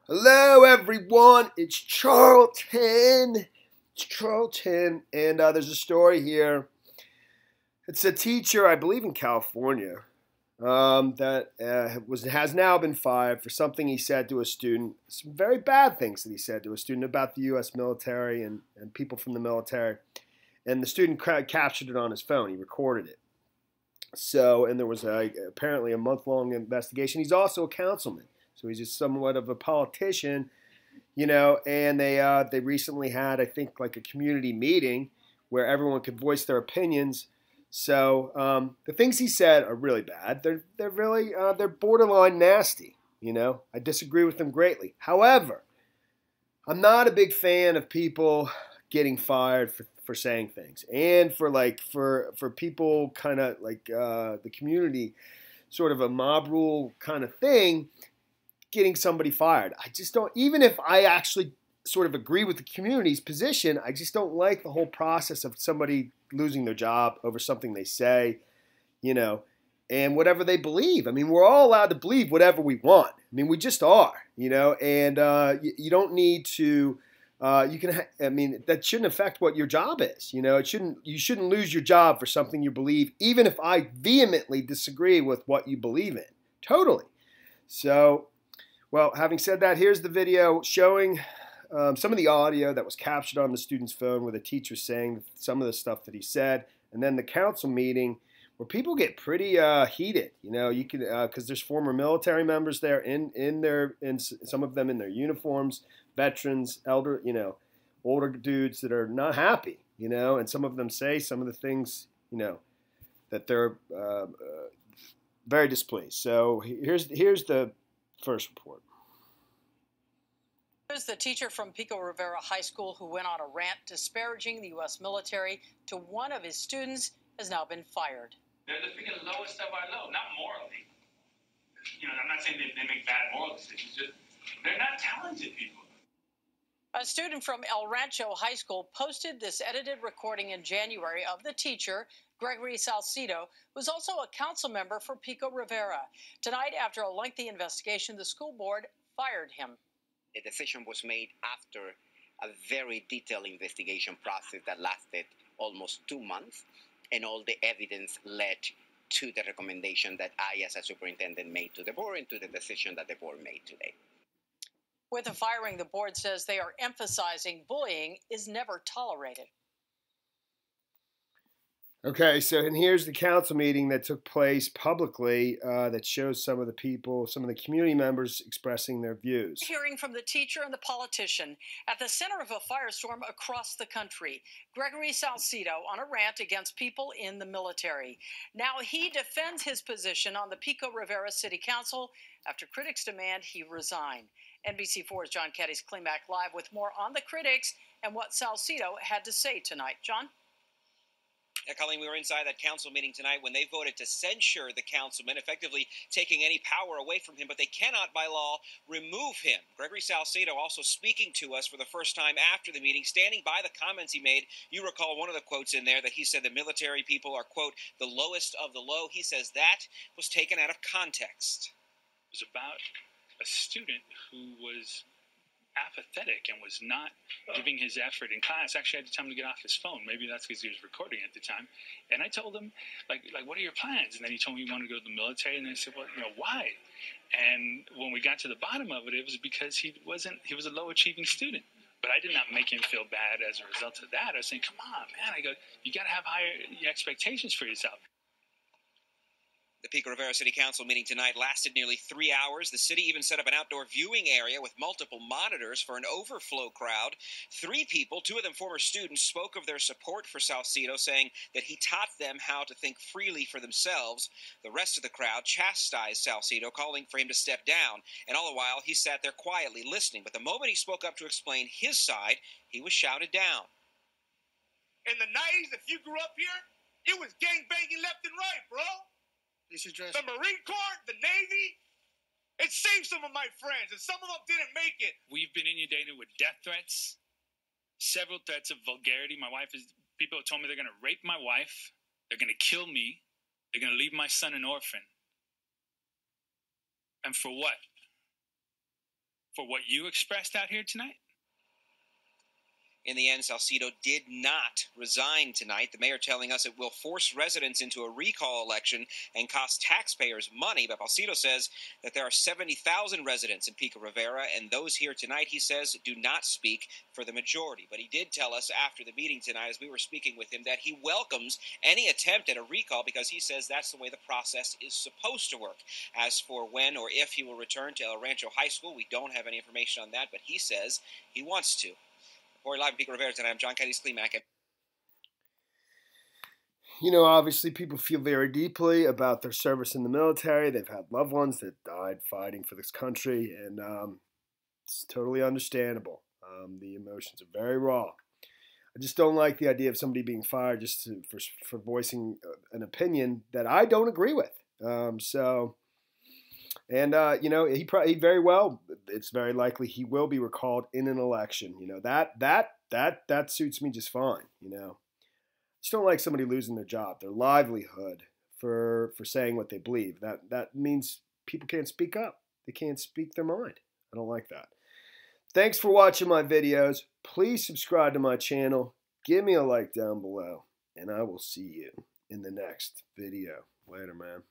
Hello, everyone. It's Charlton. And there's a story here. It's a teacher, I believe, in California, that has now been fired for something he said to a student. Some very bad things that he said to a student about the U.S. military and people from the military. And the student captured it on his phone. He recorded it. So, and there was apparently a month-long investigation. He's also a councilman. So he's just somewhat of a politician, and they recently had, I think, like a community meeting where everyone could voice their opinions. So the things he said are really bad. They're borderline nasty. I disagree with them greatly. However, I'm not a big fan of people getting fired for saying things, and for people kind of like the community, sort of a mob rule kind of thing, getting somebody fired. I just don't, even if I actually sort of agree with the community's position, I just don't like the whole process of somebody losing their job over something they say, and whatever they believe. I mean, we're all allowed to believe whatever we want. I mean, we just are, and you don't need to, that shouldn't affect what your job is. You shouldn't lose your job for something you believe, even if I vehemently disagree with what you believe in. Totally. So, well, having said that, here's the video showing some of the audio that was captured on the student's phone with a teacher saying some of the stuff that he said, and then the council meeting where people get pretty heated. You can because there's former military members there in some of them in their uniforms, veterans, older dudes that are not happy. And some of them say some of the things that they're very displeased. So here's the first report. Here's the teacher from Pico Rivera High School who went on a rant disparaging the U.S. military to one of his students has now been fired. They're the freaking lowest of our low, not morally. I'm not saying they make bad moral decisions, just they're not talented people. A student from El Rancho High School posted this edited recording in January of the teacher, Gregory Salcido, who's also a council member for Pico Rivera. Tonight, after a lengthy investigation, the school board fired him. The decision was made after a very detailed investigation process that lasted almost 2 months, and all the evidence led to the recommendation that I, as a superintendent, made to the board and to the decision that the board made today. With the firing, the board says they are emphasizing bullying is never tolerated. Okay, and here's the council meeting that took place publicly that shows some of the people, some of the community members expressing their views. Hearing from the teacher and the politician at the center of a firestorm across the country, Gregory Salcido on a rant against people in the military. Now he defends his position on the Pico Rivera City Council after critics demand he resign. NBC4's John Keddy's Cleanback Live with more on the critics and what Salcido had to say tonight. John? Yeah, Colleen, we were inside that council meeting tonight when they voted to censure the councilman, effectively taking any power away from him, but they cannot, by law, remove him. Gregory Salcido also speaking to us for the first time after the meeting, standing by the comments he made. You recall one of the quotes in there that he said the military people are, quote, the lowest of the low. He says that was taken out of context. It was about a student who was apathetic and was not giving his effort in class. Actually, I had to tell him to get off his phone. Maybe that's because he was recording at the time. And I told him, like, what are your plans? And then he told me he wanted to go to the military. And I said, well, why? And when we got to the bottom of it, it was because he was a low achieving student. But I did not make him feel bad as a result of that. I was saying, come on, man. I go, you got to have higher expectations for yourself. The Pico Rivera City Council meeting tonight lasted nearly 3 hours. The city even set up an outdoor viewing area with multiple monitors for an overflow crowd. 3 people, 2 of them former students, spoke of their support for Salcido, saying that he taught them how to think freely for themselves. The rest of the crowd chastised Salcido, calling for him to step down. And all the while, he sat there quietly listening. But the moment he spoke up to explain his side, he was shouted down. In the 90s, if you grew up here, it was gangbanging left and right, bro. The Marine Corps, the Navy, it saved some of my friends, and some of them didn't make it. We've been inundated with death threats, several threats of vulgarity. People have told me they're going to rape my wife, they're going to kill me, they're going to leave my son an orphan. And for what? for what you expressed out here tonight? In the end, Salcido did not resign tonight. The mayor telling us it will force residents into a recall election and cost taxpayers money. But Salcido says that there are 70,000 residents in Pico Rivera, and those here tonight, he says, do not speak for the majority. But he did tell us after the meeting tonight, as we were speaking with him, that he welcomes any attempt at a recall because he says that's the way the process is supposed to work. As for when or if he will return to El Rancho High School, we don't have any information on that, but he says he wants to. Reporting live in Pico Rivera tonight, I'm John Kenny Skleemack. You know, obviously people feel very deeply about their service in the military. They've had loved ones that died fighting for this country, and it's totally understandable. The emotions are very raw. I just don't like the idea of somebody being fired just for voicing an opinion that I don't agree with. You know, he very well, it's very likely he will be recalled in an election. You know, that suits me just fine. You know, just don't like somebody losing their job, their livelihood for saying what they believe. That means people can't speak up. They can't speak their mind. I don't like that. Thanks for watching my videos. Please subscribe to my channel. Give me a like down below, and I will see you in the next video. Later, man.